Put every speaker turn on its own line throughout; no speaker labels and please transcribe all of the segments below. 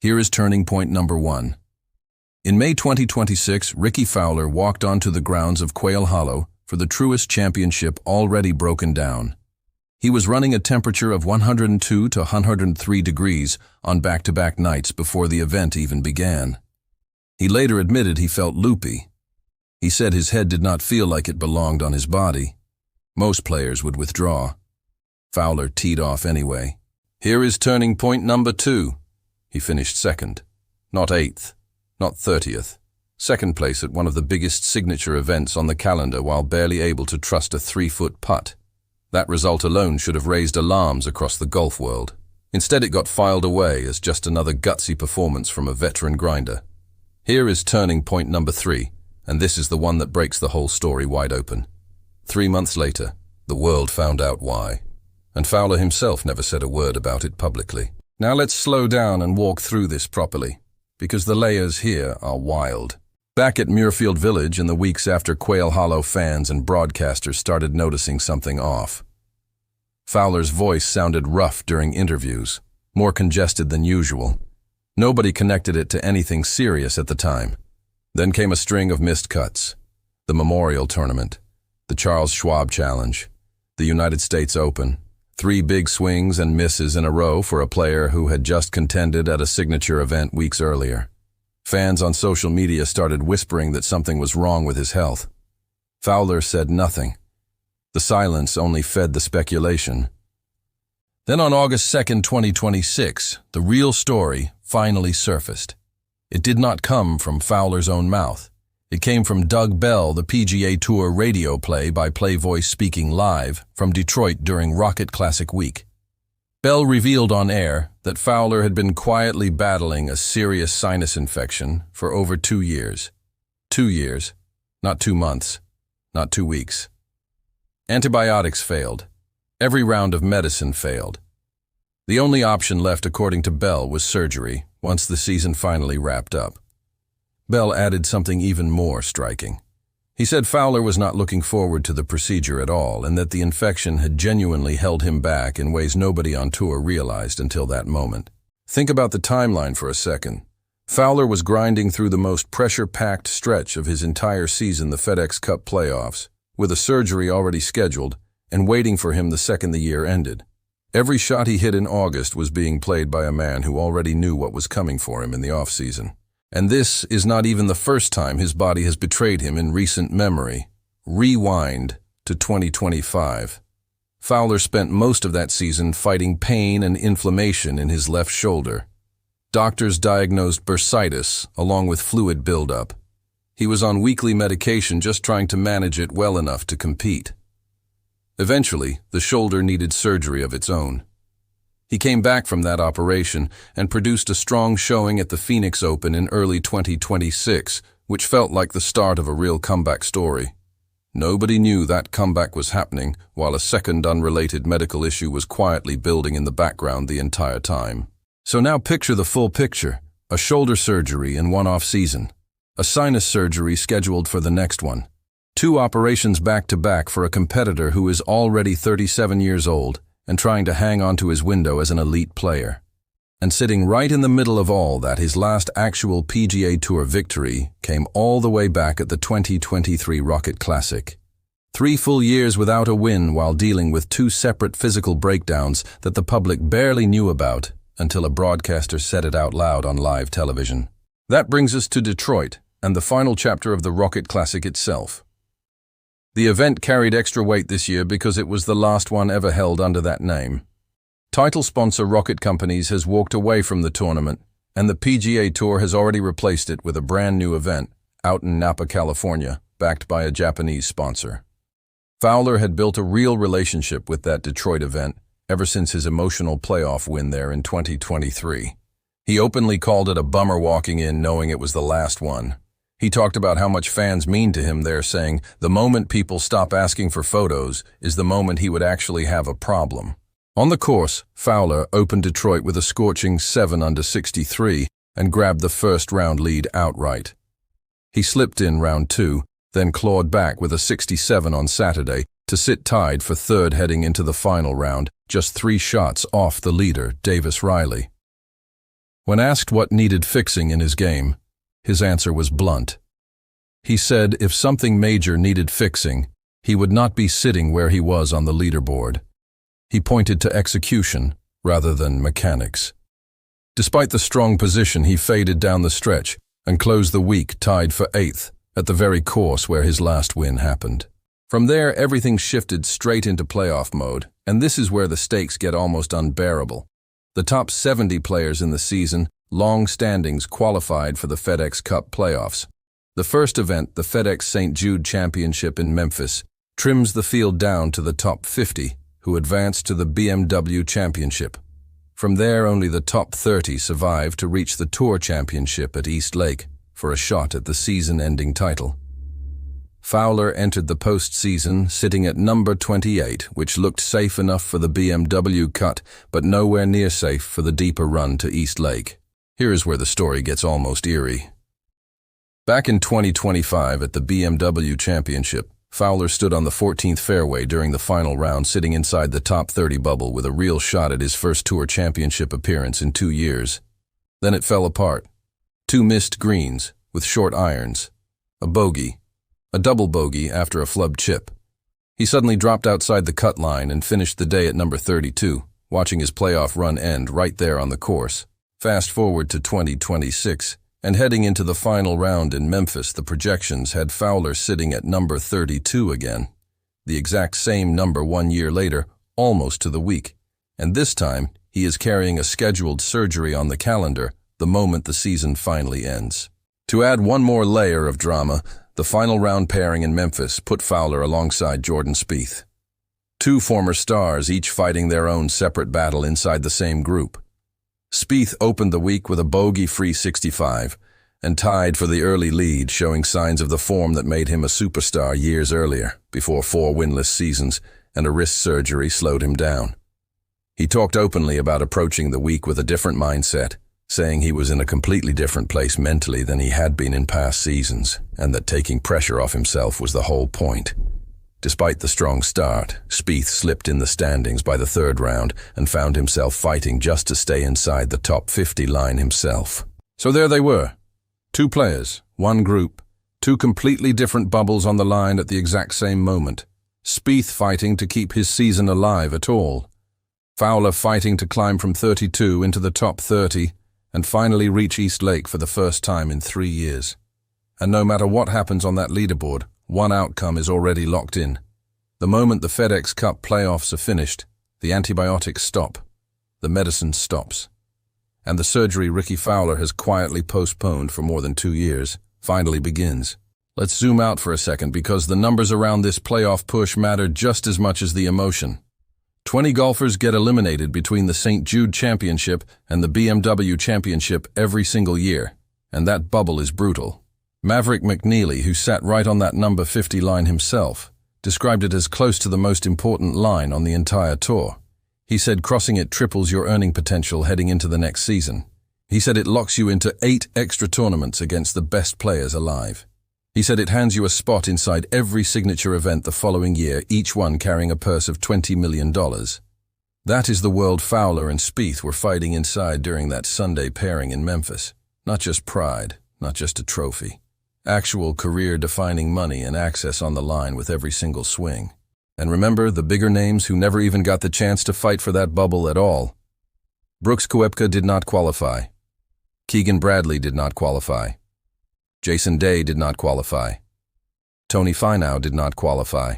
Here is turning point number 1. In May 2026, Rickie Fowler walked onto the grounds of Quail Hollow for the truest championship already broken down. He was running a temperature of 102 to 103 degrees on back-to-back nights before the event even began. He later admitted he felt loopy. He said his head did not feel like it belonged on his body. Most players would withdraw. Fowler teed off anyway. Here is turning point number 2. He finished second. Not 8th, not 30th. Second place at one of the biggest signature events on the calendar while barely able to trust a 3-foot putt. That result alone should have raised alarms across the golf world. Instead, it got filed away as just another gutsy performance from a veteran grinder. Here is turning point number 3, and this is the one that breaks the whole story wide open. 3 months later, the world found out why. And Fowler himself never said a word about it publicly. Now let's slow down and walk through this properly, because the layers here are wild. Back at Muirfield Village in the weeks after Quail Hollow, fans and broadcasters started noticing something off. Fowler's voice sounded rough during interviews, more congested than usual. Nobody connected it to anything serious at the time. Then came a string of missed cuts. The Memorial Tournament, the Charles Schwab Challenge, the United States Open. 3 big swings and misses in a row for a player who had just contended at a signature event weeks earlier. Fans on social media started whispering that something was wrong with his health. Fowler said nothing. The silence only fed the speculation. Then on August 2, 2026, the real story finally surfaced. It did not come from Fowler's own mouth. It came from Doug Bell, the PGA Tour radio play-by-play voice speaking live from Detroit during Rocket Classic Week. Bell revealed on air that Fowler had been quietly battling a serious sinus infection for over 2 years. 2 years, not 2 months, not 2 weeks. Antibiotics failed. Every round of medicine failed. The only option left, according to Bell, was surgery once the season finally wrapped up. Bell added something even more striking. He said Fowler was not looking forward to the procedure at all and that the infection had genuinely held him back in ways nobody on tour realized until that moment. Think about the timeline for a second. Fowler was grinding through the most pressure-packed stretch of his entire season, the FedEx Cup playoffs, with a surgery already scheduled and waiting for him the second the year ended. Every shot he hit in August was being played by a man who already knew what was coming for him in the off-season. And this is not even the first time his body has betrayed him in recent memory. Rewind to 2025. Fowler spent most of that season fighting pain and inflammation in his left shoulder. Doctors diagnosed bursitis along with fluid buildup. He was on weekly medication just trying to manage it well enough to compete. Eventually, the shoulder needed surgery of its own. He came back from that operation and produced a strong showing at the Phoenix Open in early 2026, which felt like the start of a real comeback story. Nobody knew that comeback was happening while a second unrelated medical issue was quietly building in the background the entire time. So now picture the full picture: a shoulder surgery in one off-season, a sinus surgery scheduled for the next one, 2 operations back-to-back for a competitor who is already 37 years old and trying to hang on to his window as an elite player. And sitting right in the middle of all that, his last actual PGA Tour victory came all the way back at the 2023 Rocket Classic. 3 full years without a win while dealing with 2 separate physical breakdowns that the public barely knew about until a broadcaster said it out loud on live television. That brings us to Detroit and the final chapter of the Rocket Classic itself. The event carried extra weight this year because it was the last one ever held under that name. Title sponsor Rocket Companies has walked away from the tournament, and the PGA Tour has already replaced it with a brand new event out in Napa, California, backed by a Japanese sponsor. Fowler had built a real relationship with that Detroit event ever since his emotional playoff win there in 2023. He openly called it a bummer walking in knowing it was the last one. He talked about how much fans mean to him there, saying the moment people stop asking for photos is the moment he would actually have a problem. On the course, Fowler opened Detroit with a scorching 7 under 63 and grabbed the first round lead outright. He slipped in round 2, then clawed back with a 67 on Saturday to sit tied for third heading into the final round, just 3 shots off the leader, Davis Riley. When asked what needed fixing in his game, his answer was blunt. He said if something major needed fixing, he would not be sitting where he was on the leaderboard. He pointed to execution rather than mechanics. Despite the strong position, he faded down the stretch and closed the week tied for 8th at the very course where his last win happened. From there, everything shifted straight into playoff mode, and this is where the stakes get almost unbearable. The top 70 players in the season, long standings, qualified for the FedEx Cup playoffs. The first event, the FedEx St. Jude Championship in Memphis, trims the field down to the top 50, who advanced to the BMW Championship. From there, only the top 30 survived to reach the Tour Championship at East Lake for a shot at the season-ending title. Fowler entered the postseason sitting at number 28, which looked safe enough for the BMW cut, but nowhere near safe for the deeper run to East Lake. Here is where the story gets almost eerie. Back in 2025 at the BMW Championship, Fowler stood on the 14th fairway during the final round, sitting inside the top 30 bubble with a real shot at his first Tour Championship appearance in 2 years. Then it fell apart. 2 missed greens with short irons, a bogey, a double bogey after a flubbed chip. He suddenly dropped outside the cut line and finished the day at number 32, watching his playoff run end right there on the course. Fast forward to 2026, and heading into the final round in Memphis, the projections had Fowler sitting at number 32 again. The exact same number 1 year later, almost to the week. And this time, he is carrying a scheduled surgery on the calendar the moment the season finally ends. To add one more layer of drama, the final round pairing in Memphis put Fowler alongside Jordan Spieth. 2 former stars, each fighting their own separate battle inside the same group. Spieth opened the week with a bogey-free 65 and tied for the early lead, showing signs of the form that made him a superstar years earlier, before 4 winless seasons and a wrist surgery slowed him down. He talked openly about approaching the week with a different mindset, saying he was in a completely different place mentally than he had been in past seasons, and that taking pressure off himself was the whole point. Despite the strong start, Spieth slipped in the standings by the 3rd round and found himself fighting just to stay inside the top 50 line himself. So there they were. 2 players, 1 group, 2 completely different bubbles on the line at the exact same moment. Spieth fighting to keep his season alive at all. Fowler fighting to climb from 32 into the top 30 and finally reach East Lake for the first time in 3 years. And no matter what happens on that leaderboard, one outcome is already locked in. The moment the FedEx Cup playoffs are finished, the antibiotics stop, the medicine stops. And the surgery Rickie Fowler has quietly postponed for more than 2 years finally begins. Let's zoom out for a second, because the numbers around this playoff push matter just as much as the emotion. 20 golfers get eliminated between the St. Jude Championship and the BMW Championship every single year, and that bubble is brutal. Maverick McNeely, who sat right on that number 50 line himself, described it as close to the most important line on the entire tour. He said crossing it triples your earning potential heading into the next season. He said it locks you into 8 extra tournaments against the best players alive. He said it hands you a spot inside every signature event the following year, each one carrying a purse of $20 million. That is the world Fowler and Spieth were fighting inside during that Sunday pairing in Memphis. Not just pride, not just a trophy. Actual career-defining money and access on the line with every single swing. And remember the bigger names who never even got the chance to fight for that bubble at all. Brooks Koepka did not qualify. Keegan Bradley did not qualify. Jason Day did not qualify. Tony Finau did not qualify.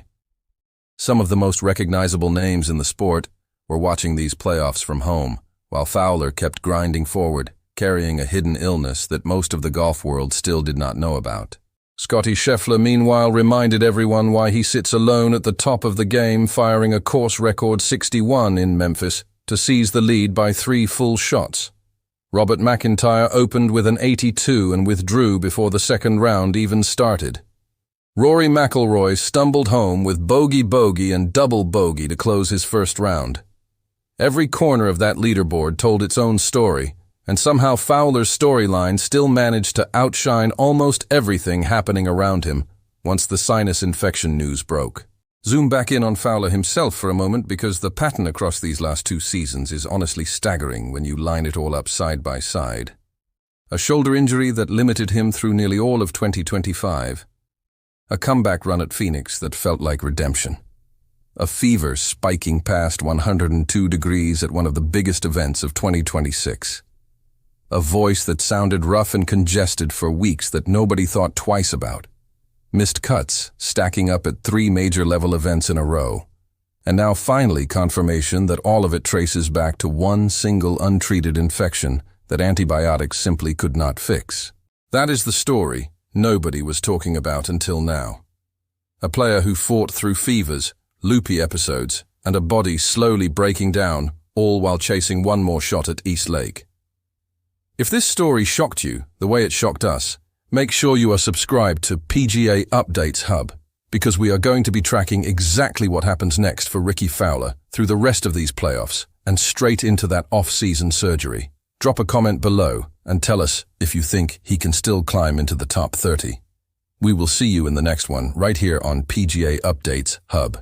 Some of the most recognizable names in the sport were watching these playoffs from home, while Fowler kept grinding forward, carrying a hidden illness that most of the golf world still did not know about. Scottie Scheffler, meanwhile, reminded everyone why he sits alone at the top of the game, firing a course record 61 in Memphis to seize the lead by 3 full shots. Robert McIntyre opened with an 82 and withdrew before the second round even started. Rory McIlroy stumbled home with bogey and double bogey to close his first round. Every corner of that leaderboard told its own story, and somehow Fowler's storyline still managed to outshine almost everything happening around him once the sinus infection news broke. Zoom back in on Fowler himself for a moment because the pattern across these last 2 seasons is honestly staggering when you line it all up side by side. A shoulder injury that limited him through nearly all of 2025. A comeback run at Phoenix that felt like redemption. A fever spiking past 102 degrees at one of the biggest events of 2026. A voice that sounded rough and congested for weeks that nobody thought twice about. Missed cuts, stacking up at 3 major level events in a row. And now finally confirmation that all of it traces back to one single untreated infection that antibiotics simply could not fix. That is the story nobody was talking about until now. A player who fought through fevers, loopy episodes, and a body slowly breaking down, all while chasing one more shot at East Lake. If this story shocked you the way it shocked us, make sure you are subscribed to PGA Updates Hub, because we are going to be tracking exactly what happens next for Rickie Fowler through the rest of these playoffs and straight into that off-season surgery. Drop a comment below and tell us if you think he can still climb into the top 30. We will see you in the next one right here on PGA Updates Hub.